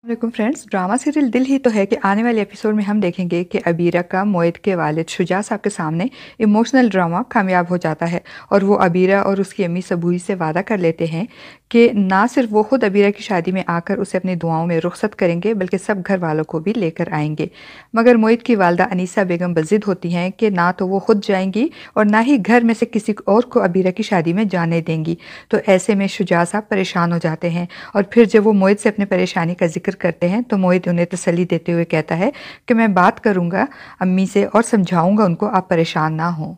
वालेकुम friends. Drama serial दिल ही तो है कि आने वाले एपिसोड में हम देखेंगे कि अबीरा का मोहित के वालिद शुजा साहब के सामने इमोशनल ड्रामा कामयाब हो जाता है और वो अबीरा और उसकी अम्मी सबूई से वादा कर लेते हैं कि ना सिर्फ वो खुद अबीरा की शादी में आकर उसे अपनी दुआओं में रुखसत करेंगे बल्कि सब घर वालों को भी लेकर आएंगे। मगर मोहित की वालदा अनीसा बेगम बज़िद होती हैं कि ना तो वो खुद जाएंगी और ना ही घर में से किसी और को अबीरा की शादी में जाने देंगी। तो ऐसे में शुजा साहब परेशान हो जाते हैं और फिर जब वो मोहित से अपनी परेशानी का जिक्र करते हैं तो मोहित उन्हें तसल्ली देते हुए कहता है कि मैं बात करूंगा अम्मी से और समझाऊंगा उनको, आप परेशान ना हो।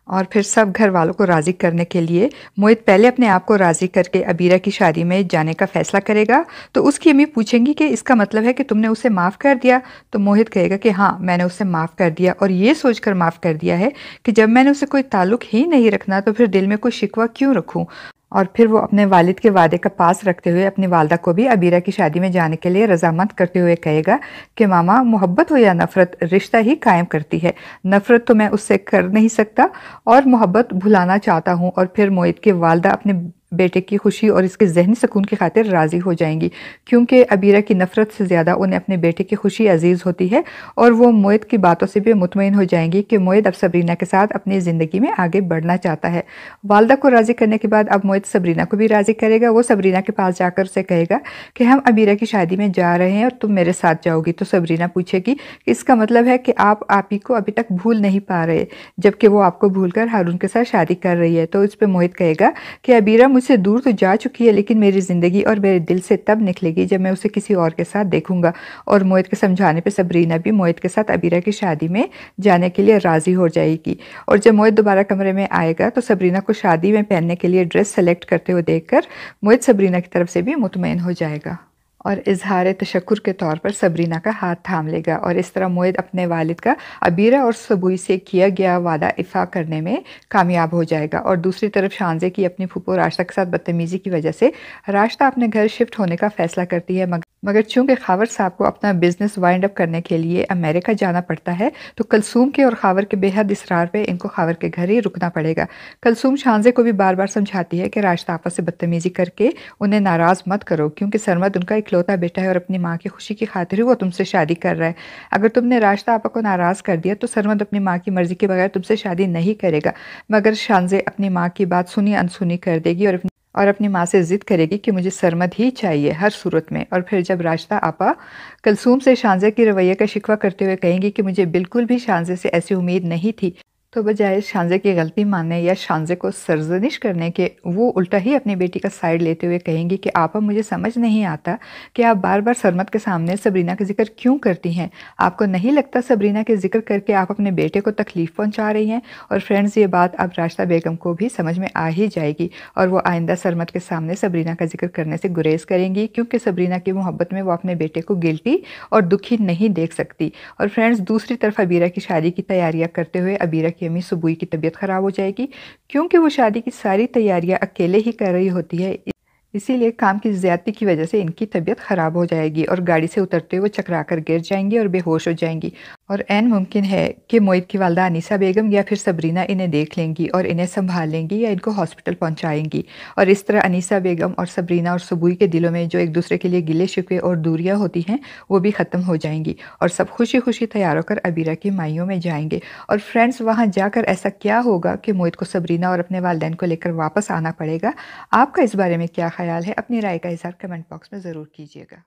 और फिर सब घर वालों को राज़ी करने के लिए मोहित पहले अपने आप को राज़ी करके अबीरा की शादी में जाने का फैसला करेगा। तो उसकी अम्मी पूछेंगी कि इसका मतलब है कि तुमने उसे माफ़ कर दिया? तो मोहित कहेगा कि हाँ, मैंने उसे माफ़ कर दिया और ये सोचकर माफ़ कर दिया है कि जब मैंने उसे कोई ताल्लुक़ ही नहीं रखना तो फिर दिल में कोई शिकवा क्यों रखूँ। और फिर वो अपने वालिद के वादे का पास रखते हुए अपनी वालदा को भी अबीरा की शादी में जाने के लिए रजामंद करते हुए कहेगा कि मामा, मोहब्बत हो या नफ़रत, रिश्ता ही कायम करती है। नफ़रत तो मैं उससे कर नहीं सकता और मोहब्बत भुलाना चाहता हूँ। और फिर मोहित की वालदा अपने बेटे की खुशी और इसके जहनी सुकून की खातिर राज़ी हो जाएंगी, क्योंकि अबीरा की नफ़रत से ज़्यादा उन्हें अपने बेटे की खुशी अजीज़ होती है। और वो मोहित की बातों से भी मुतमईन हो जाएंगी कि मोहित अब सबरीना के साथ अपनी ज़िंदगी में आगे बढ़ना चाहता है। वालदा को राज़ी करने के बाद अब मोहित सबरीना को भी राज़ी करेगा। वो सबरीना के पास जाकर उसे कहेगा कि हम अबीरा की शादी में जा रहे हैं और तुम मेरे साथ जाओगी। तो सबरीना पूछेगी कि इसका मतलब है कि आप ही को अभी तक भूल नहीं पा रहे, जबकि वो आपको भूलकर हारून के साथ शादी कर रही है। तो इस पर मोहित कहेगा कि अबीरा मुझसे दूर तो जा चुकी है, लेकिन मेरी ज़िंदगी और मेरे दिल से तब निकलेगी जब मैं उसे किसी और के साथ देखूंगा। और मोहित के समझाने पर सबरीना भी मोहित के साथ अबीरा की शादी में जाने के लिए राज़ी हो जाएगी। और जब मोहित दोबारा कमरे में आएगा तो सबरीना को शादी में पहनने के लिए ड्रेस सेलेक्ट करते हुए देखकर मोहित सबरीना की तरफ से भी मुतमईन हो जाएगा और इजहार तशक्कुर के तौर पर सबरीना का हाथ थाम लेगा। और इस तरह मोहित अपने वालिद का अबीरा और सबूई से किया गया वादा इफ़ा करने में कामयाब हो जाएगा। और दूसरी तरफ शानजे की अपनी फूफो राश्ता के साथ बदतमीज़ी की वजह से राश्ता अपने घर शिफ्ट होने का फैसला करती है। मगर चूंकि खावर साहब को अपना बिजनेस वाइंड अप करने के लिए अमेरिका जाना पड़ता है तो कलसूम के और खावर के बेहद इसरार पे इनको खावर के घर ही रुकना पड़ेगा। कलसूम शानजे को भी बार बार समझाती है कि राश्ता आपस से बदतमीज़ी करके उन्हें नाराज़ मत करो, क्योंकि सरमद उनका इकलौता बेटा है और अपनी माँ की खुशी की खातिर ही वो तुमसे शादी कर रहा है। अगर तुमने राश्ता आपा को नाराज़ कर दिया तो सरमद अपनी माँ की मर्ज़ी के बगैर तुमसे शादी नहीं करेगा। मगर शानजे अपनी माँ की बात सुनी अनसुनी कर देगी और अपनी माँ से ज़िद करेगी कि मुझे सरमद ही चाहिए हर सूरत में। और फिर जब राश्ता आपा कलसूम से शानजे की रवैये का शिकवा करते हुए कहेंगी कि मुझे बिल्कुल भी शानजे से ऐसी उम्मीद नहीं थी, तो बजाय शानजे की गलती मानने या शानजे को सरजनिश करने के वो उल्टा ही अपनी बेटी का साइड लेते हुए कहेंगी कि आपा, मुझे समझ नहीं आता कि आप बार बार सरमद के सामने सबरीना का जिक्र क्यों करती हैं। आपको नहीं लगता सबरीना के जिक्र करके आप अपने बेटे को तकलीफ़ पहुंचा रही हैं? और फ्रेंड्स, ये बात अब राश्ता बेगम को भी समझ में आ ही जाएगी और वो आइंदा सरमद के सामने सबरीना का जिक्र करने से गुरेज करेंगी, क्योंकि सबरीना की मोहब्बत में वो अपने बेटे को गिल्टी और दुखी नहीं देख सकती। और फ्रेंड्स, दूसरी तरफ अबीरा की शादी की तैयारियां करते हुए अबीरा की अम्मी सबूई की तबीयत ख़राब हो जाएगी, क्योंकि वो शादी की सारी तैयारियां अकेले ही कर रही होती है। इसीलिए काम की ज़्यादती की वजह से इनकी तबीयत ख़राब हो जाएगी और गाड़ी से उतरते हुए चकरा कर गिर जाएंगी और बेहोश हो जाएंगी। और ऐन मुमकिन है कि मोहित की वालदा अनीसा बेगम या फिर सबरीना इन्हें देख लेंगी और इन्हें संभाल लेंगी या इनको हॉस्पिटल पहुंचाएंगी। और इस तरह अनीसा बेगम और सबरीना और सबूई के दिलों में जो एक दूसरे के लिए गिले शिकवे और दूरियां होती हैं वो भी ख़त्म हो जाएंगी और सब खुशी खुशी तैयार होकर अबीरा की माइयों में जाएंगे। और फ्रेंड्स, वहाँ जाकर ऐसा क्या होगा कि मोहित को सबरीना और अपने वालिदैन को लेकर वापस आना पड़ेगा? आपका इस बारे में क्या ख्याल है? अपनी राय का इज़हार कमेंट बॉक्स में ज़रूर कीजिएगा।